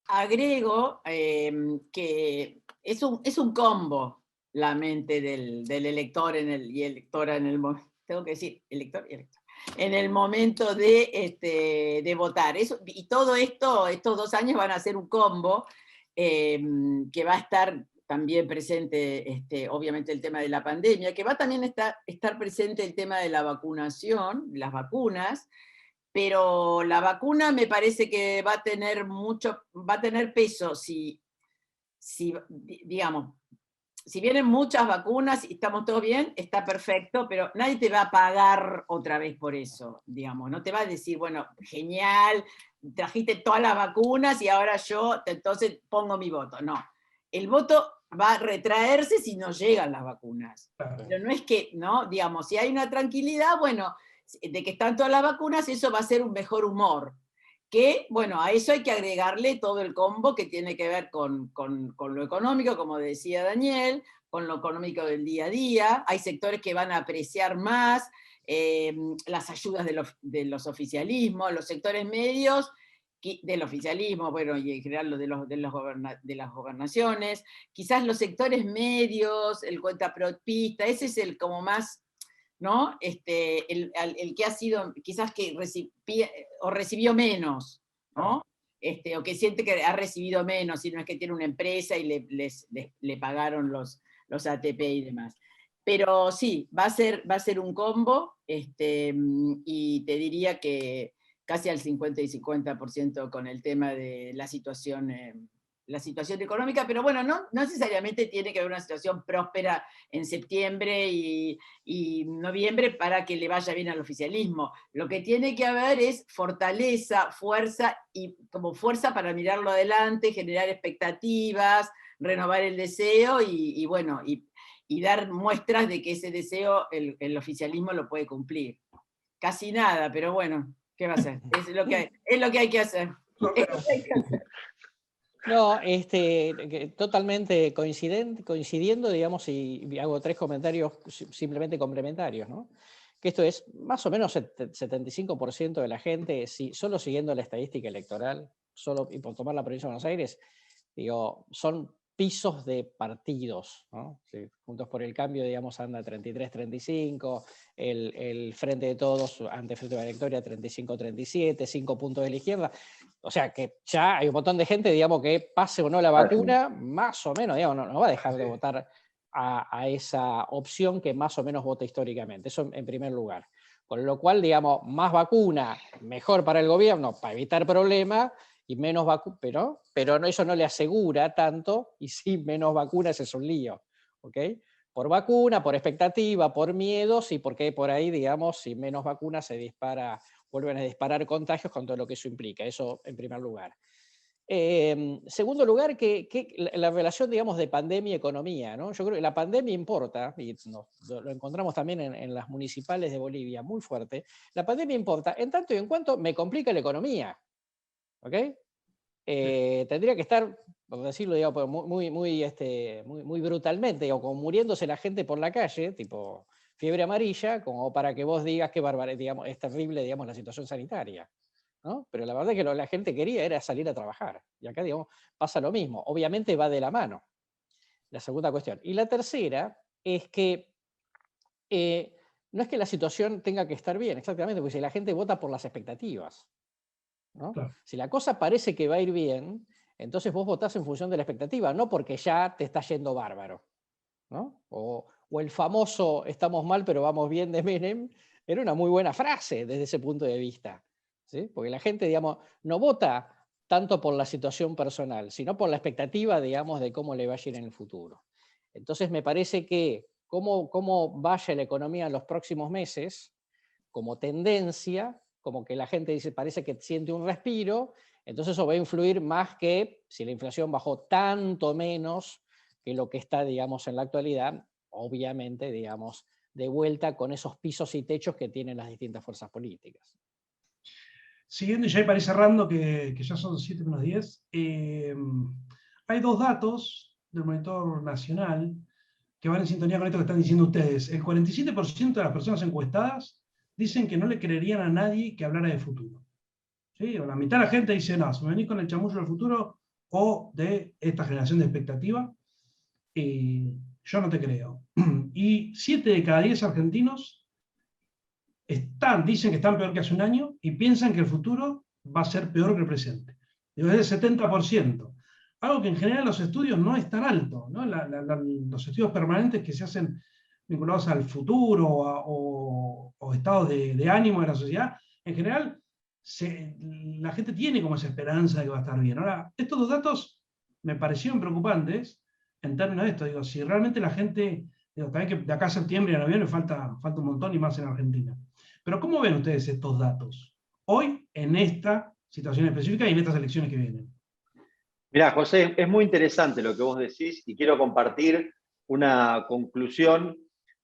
Agrego que es un combo la mente del elector y electora en el momento, tengo que decir, elector y elector, en el momento de votar. Y todo esto, estos 2 años van a ser un combo que va a estar también presente, obviamente, el tema de la pandemia, que va a también estar presente el tema de la vacunación, las vacunas, pero la vacuna me parece que va a tener peso si digamos, si vienen muchas vacunas y estamos todos bien, está perfecto, pero nadie te va a pagar otra vez por eso, digamos, no te va a decir, bueno, genial, trajiste todas las vacunas y ahora yo entonces pongo mi voto. No, el voto va a retraerse si no llegan las vacunas. Pero no es que, ¿no? Digamos, si hay una tranquilidad, bueno, de que están todas las vacunas, eso va a ser un mejor humor. Que, bueno, a eso hay que agregarle todo el combo que tiene que ver con lo económico, como decía Daniel, con lo económico del día a día. Hay sectores que van a apreciar más las ayudas de los oficialismos, los sectores medios del oficialismo, bueno, y en general de las gobernaciones, quizás los sectores medios, el cuentapropista, ese es el como más, ¿no? El que ha sido, quizás que recibió menos, ¿no? O que siente que ha recibido menos, si no es que tiene una empresa y le pagaron los ATP y demás. Pero sí, va a ser un combo, y te diría que casi al 50 y 50% con el tema de la situación la situación económica, pero bueno, no necesariamente tiene que haber una situación próspera en septiembre y noviembre para que le vaya bien al oficialismo. Lo que tiene que haber es fortaleza, fuerza, y como fuerza para mirarlo adelante, generar expectativas, renovar el deseo y bueno, y dar muestras de que ese deseo el oficialismo lo puede cumplir. Casi nada, pero bueno, ¿qué va a hacer? Es lo que hay que hacer. Es lo que hay que hacer. No, totalmente coincidiendo, digamos, y hago 3 comentarios simplemente complementarios, ¿no? Que esto es más o menos 75% de la gente, solo siguiendo la estadística electoral, solo y por tomar la provincia de Buenos Aires, digo, son pisos de partidos, ¿no? Sí, Juntos por el Cambio, digamos, anda 33-35, el Frente de Todos ante Frente de la Victoria 35-37, 5 puntos de la izquierda. O sea que ya hay un montón de gente, digamos, que pase o no la vacuna, más o menos, digamos, no va a dejar de votar a esa opción que más o menos vota históricamente. Eso en primer lugar. Con lo cual, digamos, más vacuna, mejor para el gobierno, para evitar problemas, y menos vacunas, pero no, eso no le asegura tanto, y sí, menos vacunas es un lío, ¿ok? Por vacuna, por expectativa, por miedos, y porque por ahí, digamos, si menos vacunas vuelven a disparar contagios con todo lo que eso implica, eso en primer lugar. Segundo lugar, que la relación, digamos, de pandemia y economía, ¿no? Yo creo que la pandemia importa, y lo encontramos también en las municipales de Bolivia, muy fuerte. La pandemia importa en tanto y en cuanto me complica la economía, ¿ok? Tendría que estar, por decirlo, digamos, muy brutalmente, o como muriéndose la gente por la calle, tipo fiebre amarilla, como para que vos digas que digamos, es terrible, digamos, la situación sanitaria, ¿no? Pero la verdad es que lo que la gente quería era salir a trabajar. Y acá, digamos, pasa lo mismo. Obviamente va de la mano. La segunda cuestión. Y la tercera es que no es que la situación tenga que estar bien, exactamente, porque si la gente vota por las expectativas, ¿no? Claro. Si la cosa parece que va a ir bien, entonces vos votás en función de la expectativa, no porque ya te está yendo bárbaro, ¿no? O el famoso "estamos mal pero vamos bien" de Menem, era una muy buena frase desde ese punto de vista, ¿sí? Porque la gente, digamos, no vota tanto por la situación personal, sino por la expectativa, digamos, de cómo le va a ir en el futuro. Entonces me parece que cómo vaya la economía en los próximos meses, como tendencia, como que la gente dice, parece que siente un respiro, entonces eso va a influir más que si la inflación bajó tanto menos que lo que está, digamos, en la actualidad, obviamente, digamos, de vuelta con esos pisos y techos que tienen las distintas fuerzas políticas. Siguiendo, y ya para ir cerrando, que ya son 7 menos 10, hay 2 datos del Monitor Nacional que van en sintonía con esto que están diciendo ustedes. El 47% de las personas encuestadas dicen que no le creerían a nadie que hablara de futuro. ¿Sí? O la mitad de la gente dice, no, si me venís con el chamullo del futuro o de esta generación de expectativa, yo no te creo. Y 7 de cada 10 argentinos dicen que están peor que hace un año y piensan que el futuro va a ser peor que el presente. Es del 70%. Algo que en general los estudios no es tan alto, ¿no? Los estudios permanentes que se hacen vinculados al futuro o estados de ánimo de la sociedad, en general la gente tiene como esa esperanza de que va a estar bien. Ahora, estos 2 datos me parecieron preocupantes en términos de esto. Digo, si realmente la gente, digo, también que de acá a septiembre y a noviembre falta un montón y más en Argentina. Pero ¿cómo ven ustedes estos datos hoy en esta situación específica y en estas elecciones que vienen? Mirá, José, es muy interesante lo que vos decís y quiero compartir una conclusión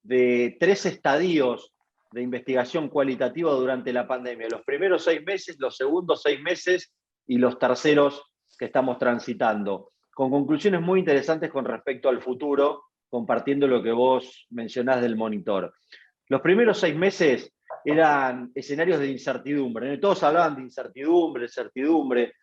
de 3 estadios de investigación cualitativa durante la pandemia. Los primeros 6 meses, los segundos 6 meses y los terceros que estamos transitando. Con conclusiones muy interesantes con respecto al futuro, compartiendo lo que vos mencionás del monitor. Los primeros 6 meses eran escenarios de incertidumbre, ¿no? Todos hablaban de incertidumbre, certidumbre.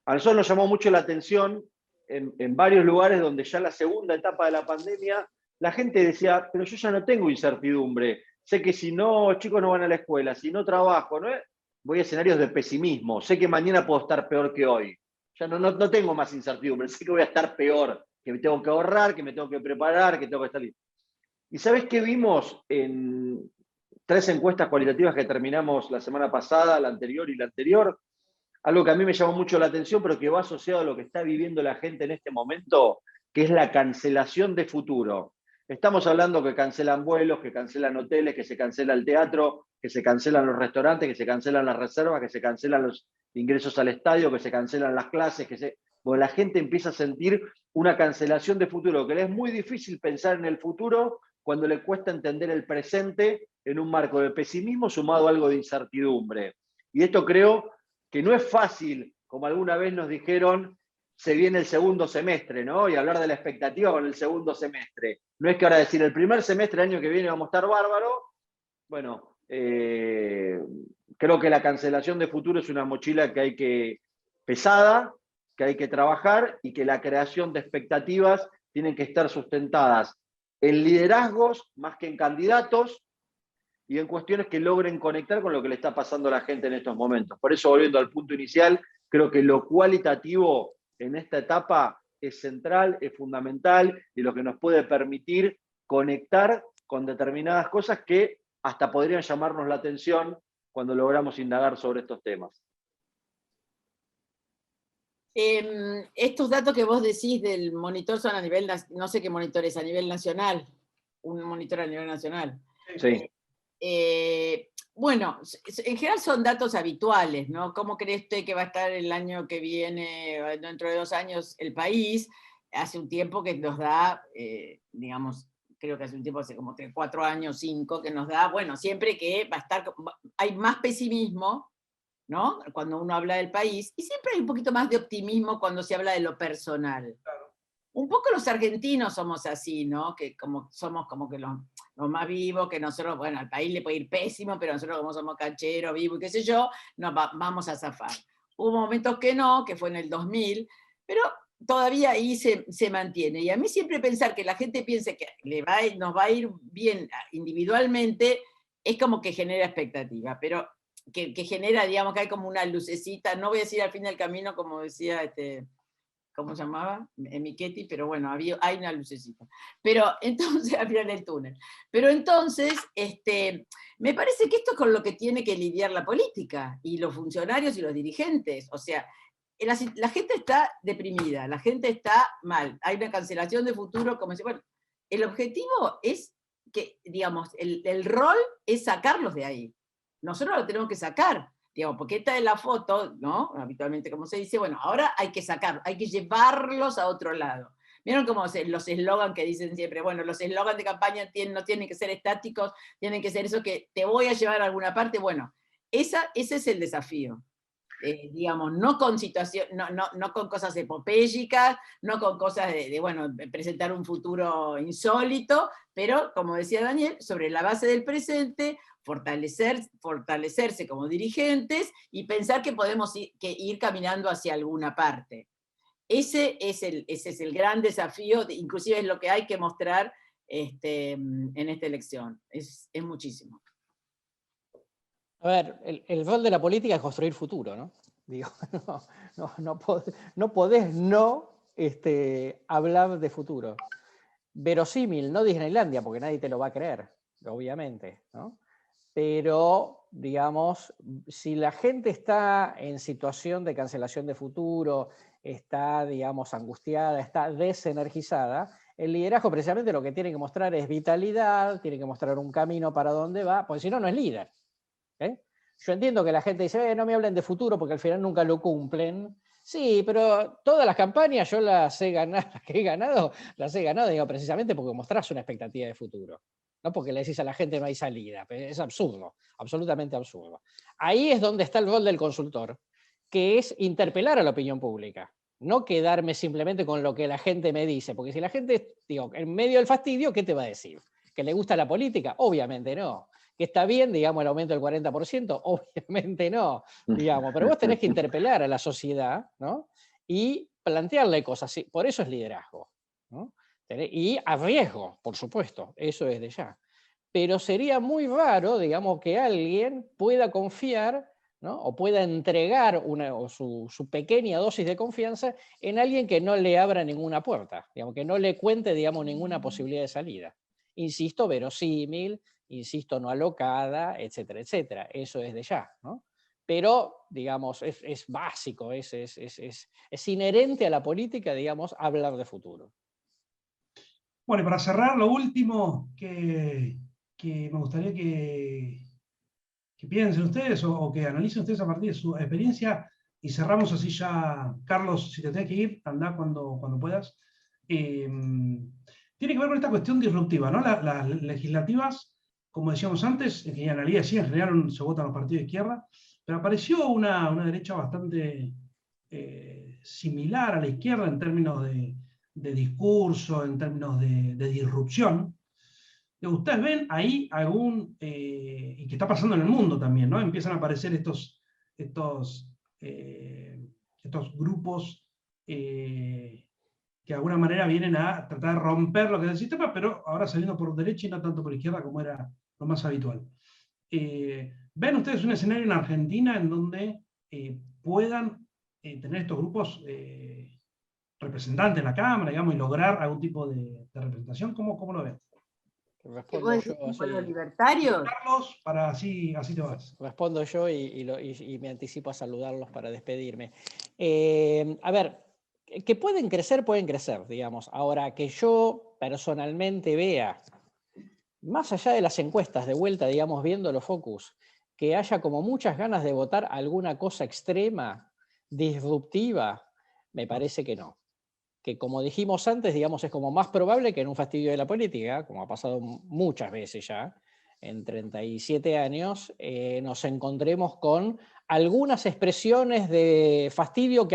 A nosotros nos llamó mucho la atención en varios lugares donde ya la segunda etapa de la pandemia, la gente decía, pero yo ya no tengo incertidumbre, sé que si no, chicos no van a la escuela, si no trabajo, ¿no? Voy a escenarios de pesimismo, sé que mañana puedo estar peor que hoy, ya no tengo más incertidumbre, sé que voy a estar peor, que me tengo que ahorrar, que me tengo que preparar, que tengo que estar listo. ¿Y sabés qué vimos en 3 encuestas cualitativas que terminamos la semana pasada, la anterior y la anterior? algo que a mí me llamó mucho la atención, pero que va asociado a lo que está viviendo la gente en este momento, que es la cancelación de futuro. Estamos hablando que cancelan vuelos, que cancelan hoteles, que se cancela el teatro, que se cancelan los restaurantes, que se cancelan las reservas, que se cancelan los ingresos al estadio, que se cancelan las clases, bueno, la gente empieza a sentir una cancelación de futuro, que le es muy difícil pensar en el futuro cuando le cuesta entender el presente en un marco de pesimismo sumado a algo de incertidumbre. Y esto creo que no es fácil, como alguna vez nos dijeron, se viene el segundo semestre, ¿no? Y hablar de la expectativa con el segundo semestre. No es que ahora decir el primer semestre del año que viene vamos a estar bárbaro. Bueno, creo que la cancelación de futuro es una mochila que hay que, pesada, que hay que trabajar y que la creación de expectativas tienen que estar sustentadas en liderazgos más que en candidatos y en cuestiones que logren conectar con lo que le está pasando a la gente en estos momentos. Por eso, volviendo al punto inicial, creo que lo cualitativo en esta etapa es central, es fundamental y lo que nos puede permitir conectar con determinadas cosas que hasta podrían llamarnos la atención cuando logramos indagar sobre estos temas. Estos datos que vos decís del monitor son a nivel, no sé qué monitor es, a nivel nacional, un monitor a nivel nacional. Sí. Bueno, en general son datos habituales, ¿no? ¿Cómo cree usted que va a estar el año que viene, dentro de 2 años, el país? Hace un tiempo que nos da, digamos, creo que hace un tiempo, hace como 4 años, 5, que nos da, bueno, siempre que va a estar, hay más pesimismo, ¿no? Cuando uno habla del país, y siempre hay un poquito más de optimismo cuando se habla de lo personal. Claro. Un poco los argentinos somos así, ¿no? Que somos como que los más vivos, que nosotros, bueno, al país le puede ir pésimo, pero nosotros como somos cancheros, vivos y qué sé yo, vamos a zafar. Hubo momentos que no, que fue en el 2000, pero todavía ahí se mantiene. Y a mí siempre pensar que la gente piense que nos va a ir bien individualmente, es como que genera expectativa, pero que genera, digamos, que hay como una lucecita, no voy a decir al fin del camino, como decía ¿cómo se llamaba? Michetti, pero bueno, hay una lucecita. Pero entonces, al final del túnel. Pero entonces, me parece que esto es con lo que tiene que lidiar la política, y los funcionarios y los dirigentes. O sea, la gente está deprimida, la gente está mal, hay una cancelación de futuro, como si, bueno, el objetivo es que, digamos, el rol es sacarlos de ahí. Nosotros lo tenemos que sacar. Digamos, porque esta es la foto, ¿no? Habitualmente, como se dice, bueno, ahora hay que sacar, hay que llevarlos a otro lado. ¿Vieron cómo los eslogans que dicen siempre? Bueno, los eslogans de campaña no tienen que ser estáticos, tienen que ser eso que te voy a llevar a alguna parte. Bueno, ese es el desafío. Digamos, no con no con cosas epopélicas, no con cosas bueno, presentar un futuro insólito, pero, como decía Daniel, sobre la base del presente, fortalecerse como dirigentes y pensar que podemos ir caminando hacia alguna parte. Ese es el gran desafío, inclusive es lo que hay que mostrar en esta elección. Es muchísimo. A ver, el rol de la política es construir futuro, ¿no? Digo, no podés hablar de futuro. Verosímil, no Disneylandia, porque nadie te lo va a creer, obviamente, ¿no? Pero, digamos, si la gente está en situación de cancelación de futuro, está, digamos, angustiada, está desenergizada, el liderazgo precisamente lo que tiene que mostrar es vitalidad, tiene que mostrar un camino para dónde va, porque si no, no es líder. Yo entiendo que la gente dice, no me hablen de futuro porque al final nunca lo cumplen. Sí, pero todas las campañas yo las he ganado, las que he ganado, digo, precisamente porque mostrás una expectativa de futuro. No porque le decís a la gente no hay salida. Es absurdo, absolutamente absurdo. Ahí es donde está el rol del consultor, que es interpelar a la opinión pública. No quedarme simplemente con lo que la gente me dice, porque si la gente, digo, en medio del fastidio, ¿qué te va a decir? ¿Que le gusta la política? Obviamente no. ¿Que está bien, digamos, el aumento del 40%? Obviamente no, digamos. Pero vos tenés que interpelar a la sociedad, ¿no? Y plantearle cosas. Sí, por eso es liderazgo, ¿no? Y a riesgo, por supuesto, eso es de ya. Pero sería muy raro, digamos, que alguien pueda confiar, ¿no? O pueda entregar su pequeña dosis de confianza en alguien que no le abra ninguna puerta, digamos, que no le cuente, digamos, ninguna posibilidad de salida. Insisto, verosímil, insisto, no alocada, etcétera, etcétera. Eso es de ya, ¿no? pero, digamos, es básico, es inherente a la política, digamos, hablar de futuro. Bueno, y para cerrar, lo último que me gustaría que piensen ustedes o que analicen ustedes a partir de su experiencia, y cerramos así ya. Carlos, si te tenés que ir, anda cuando puedas. Tiene que ver con esta cuestión disruptiva, ¿no? Las legislativas, como decíamos antes, en Analía sí, en general se votan los partidos de izquierda, pero apareció una derecha bastante similar a la izquierda en términos de discurso, en términos de disrupción. ¿Ustedes ven ahí algún, y que está pasando en el mundo también, ¿no? Empiezan a aparecer estos grupos que de alguna manera vienen a tratar de romper lo que es el sistema, pero ahora saliendo por derecha y no tanto por izquierda como era lo más habitual. ¿Ven ustedes un escenario en Argentina en donde puedan tener estos grupos representantes en la Cámara, digamos, y lograr algún tipo de representación? ¿Cómo lo ven? Respondo yo, ¿Con los libertarios? Carlos, para así te vas. Respondo yo y me anticipo a saludarlos para despedirme. A ver, que pueden crecer, digamos. Ahora, que yo personalmente vea, más allá de las encuestas, de vuelta, digamos, viendo los focus, que haya como muchas ganas de votar alguna cosa extrema, disruptiva, me parece que no. Que como dijimos antes, digamos, es como más probable que en un fastidio de la política, como ha pasado muchas veces ya, en 37 años, nos encontremos con algunas expresiones de fastidio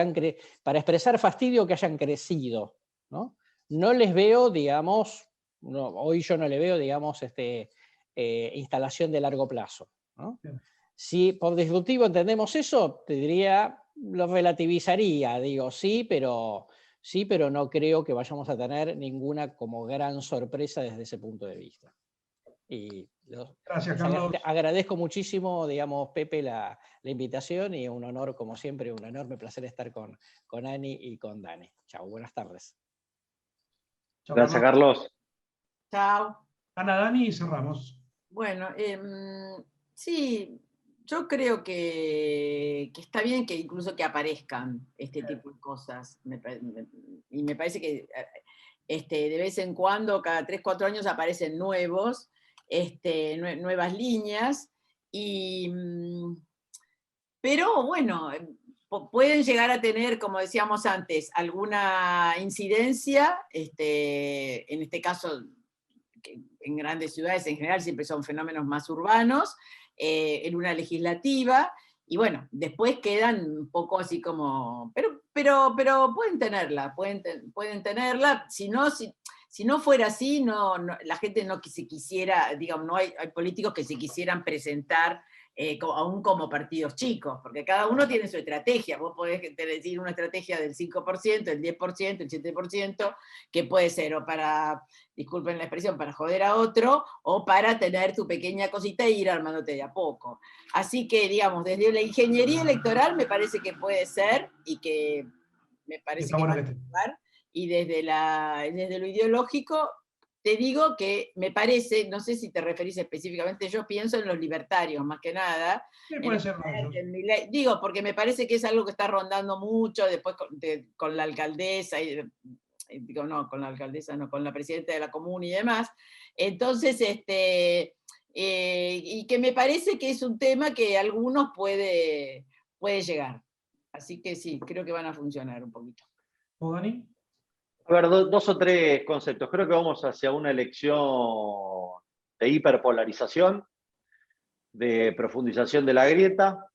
para expresar fastidio que hayan crecido, ¿no? No les veo, digamos, hoy yo no le veo, digamos, instalación de largo plazo, ¿no? Si por disruptivo entendemos eso, te diría, lo relativizaría, digo, sí, pero no creo que vayamos a tener ninguna como gran sorpresa desde ese punto de vista. Y gracias, Carlos. Agradezco muchísimo, digamos, Pepe, la invitación, y un honor, como siempre, un enorme placer estar con Ani y con Dani. Chao, buenas tardes. Chao, gracias, Carlos. Chao. Ana, Dani, y cerramos. Bueno, sí, yo creo que está bien que incluso que aparezcan este tipo de cosas. Y me parece que de vez en cuando, cada 3, 4 años, aparecen nuevas líneas. Pero bueno, pueden llegar a tener, como decíamos antes, alguna incidencia, en este caso, que en grandes ciudades en general siempre son fenómenos más urbanos, en una legislativa, y bueno, después quedan un poco así como, pero pueden tenerla, si no fuera así, la gente no se quisiera, digamos, no hay políticos que se quisieran presentar aún como partidos chicos, porque cada uno tiene su estrategia. Vos podés decir una estrategia del 5%, el 10%, el 7%, que puede ser o para, disculpen la expresión, para joder a otro, o para tener tu pequeña cosita e ir armándote de a poco. Así que, digamos, desde la ingeniería electoral me parece que puede ser, y que me parece que va a jugar, y desde lo ideológico, te digo que me parece, no sé si te referís específicamente, yo pienso en los libertarios, más que nada. Sí, puede ser. Digo, porque me parece que es algo que está rondando mucho, después con la alcaldesa, digo, no, con la alcaldesa, no, con la presidenta de la comuna y demás. Entonces, y que me parece que es un tema que a algunos puede llegar. Así que sí, creo que van a funcionar un poquito. ¿O Dani? A ver, 2 o 3 conceptos. Creo que vamos hacia una elección de hiperpolarización, de profundización de la grieta,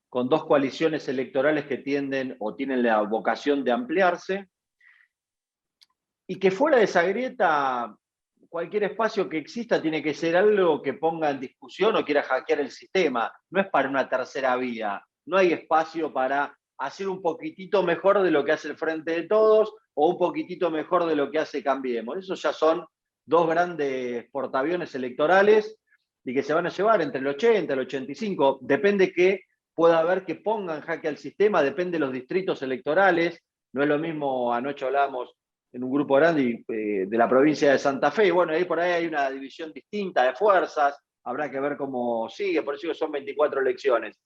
con 2 coaliciones electorales que tienden o tienen la vocación de ampliarse, y que fuera de esa grieta, cualquier espacio que exista tiene que ser algo que ponga en discusión o quiera hackear el sistema. No es para una tercera vía. No hay espacio para hacer un poquitito mejor de lo que hace el Frente de Todos o un poquitito mejor de lo que hace Cambiemos. Esos ya son 2 grandes portaaviones electorales y que se van a llevar entre el 80 y el 85. Depende que pueda haber que pongan jaque al sistema, depende de los distritos electorales. No es lo mismo, anoche hablábamos en un grupo grande de la provincia de Santa Fe, y bueno, ahí por ahí hay una división distinta de fuerzas, habrá que ver cómo sigue, por eso son 24 elecciones.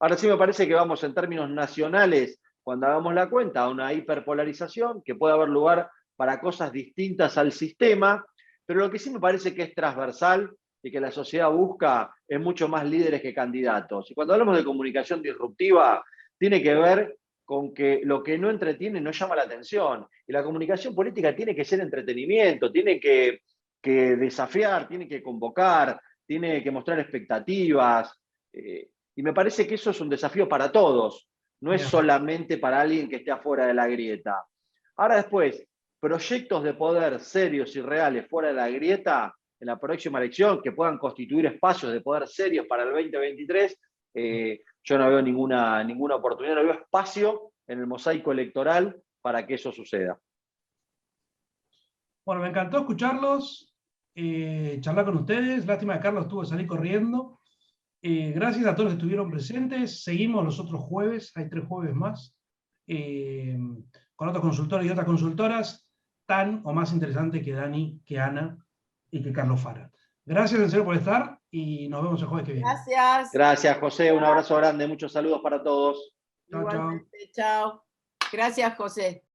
Ahora sí me parece que vamos en términos nacionales, cuando hagamos la cuenta, a una hiperpolarización, que puede haber lugar para cosas distintas al sistema, pero lo que sí me parece que es transversal y que la sociedad busca es mucho más líderes que candidatos. Y cuando hablamos de comunicación disruptiva, tiene que ver con que lo que no entretiene no llama la atención. Y la comunicación política tiene que ser entretenimiento, tiene que desafiar, tiene que convocar, tiene que mostrar expectativas. Y me parece que eso es un desafío para todos, no es solamente para alguien que esté afuera de la grieta. Ahora después, proyectos de poder serios y reales fuera de la grieta en la próxima elección, que puedan constituir espacios de poder serios para el 2023, yo no veo ninguna oportunidad, no veo espacio en el mosaico electoral para que eso suceda. Bueno, me encantó escucharlos, charlar con ustedes. Lástima que Carlos tuvo que salir corriendo. Gracias a todos los que estuvieron presentes. Seguimos los otros jueves, hay 3 jueves más, con otros consultores y otras consultoras, tan o más interesantes que Dani, que Ana y que Carlos Fara. Gracias en serio por estar y nos vemos el jueves que viene. Gracias. Gracias, José. Un abrazo grande. Muchos saludos para todos. Chao, chao. Igualmente, chao. Gracias, José.